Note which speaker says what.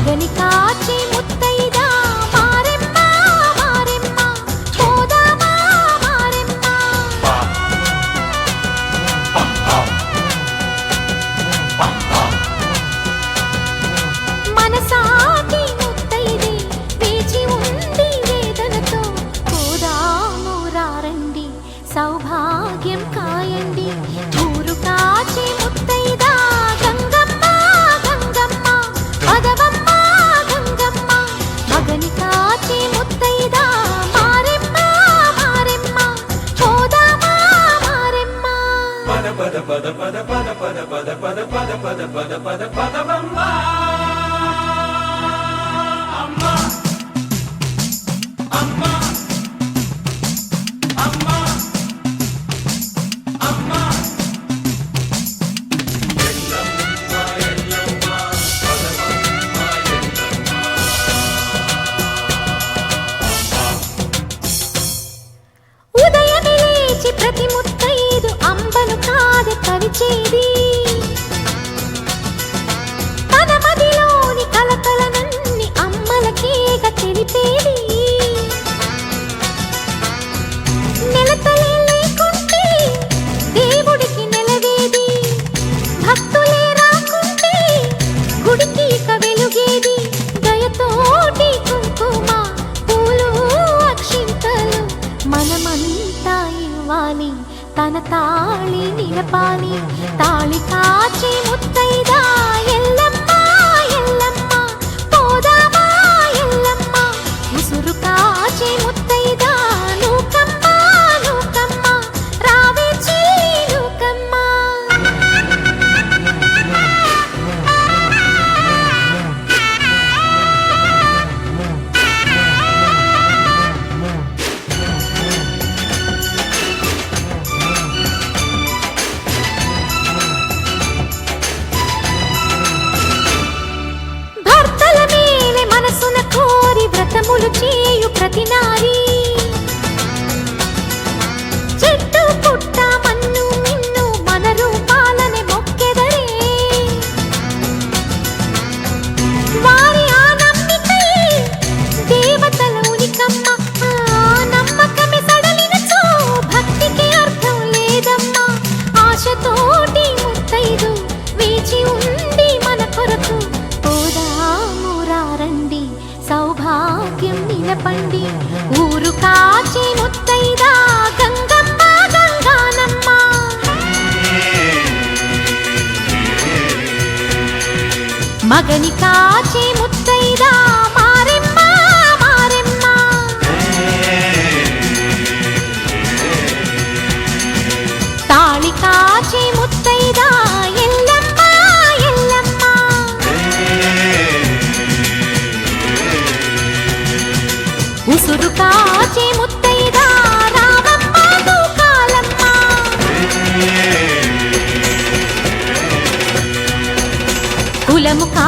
Speaker 1: మగని కాచి ముత్తైదా మారెమ్మ మారెమ్మ పోదామా మారెమ్మ మనసాటి ముత్తైదే వేచి ఉంది వేదనతో పోదాము రారండి సౌభాగ్యం కాయండి ఊరు కాచి ముత్తైదా గంగమ్మ గంగమ్మ పదవమ్మ గంగమ్మ మగని కాచి ముత్తైదా మారెమ్మ మారెమ్మ పోదామా మారెమ్మ
Speaker 2: పద పద పద పద పద పద పద పద పద పద పద పద పదవమ్మ అమ్మ అమ్మ అమ్మ అమ్మ ఎల్లమ్మ ఎల్లమ్మ పదవమ్మ ఎల్లమ్మ
Speaker 1: ఉదయమే లేచి ప్రతి ముత్తైదు అంబలు కాదు కవిచేది తన మదిలోని కలకలనన్ని అమ్మలకేగ తెలిపేది నెలతలే లేకుంటే దేవుడికి నెలవేది భక్తులే రాకుంటే గుడికి ఇక వెలుగేది దయతోటి కుంకుమ పూలు అక్షింతలు మనమంతా ఇవ్వాలి తన తాళి నిలపాలి తాళి కాచి ముత్తైదా ఎల్లమ్మ ఎల్లమ్మ పోదామా ఎల్లమ్మ ముసురు కాచి ముత్తైదా నూకమ్మ నూకమ్మ రావే చెల్లి నూకమ్మ భర్తల మేలే మనసున కోరి వ్రతములు చేయు ప్రతి నారీ చెట్టు పుట్ట మన్ను మిన్ను మన రూపాలనే మొక్కెదరే వారి ఆ నమ్మికై దేవతల ఉనికమ్మ ఆ నమ్మకమే సడలినచో భక్తికి అర్థం లేదమ్మా ఆశతోటి ముత్తైదు వేచి ఉంది మన కొరకు పోదాము రారండి సౌభాగ్యం నిలపండి ఊరు కాచి ముత్తైదా గంగమ్మ గంగానమ్మ మగని కాచి ముత్తైదా మారెమ్మ మారెమ్మ తాళి కాచి ముత్తైదా ఎల్లమ్మ ఎల్లమ్మ ఉసురు కాచి ముత్తైదా రావమ్మ దూకాలమ్మ కులము కా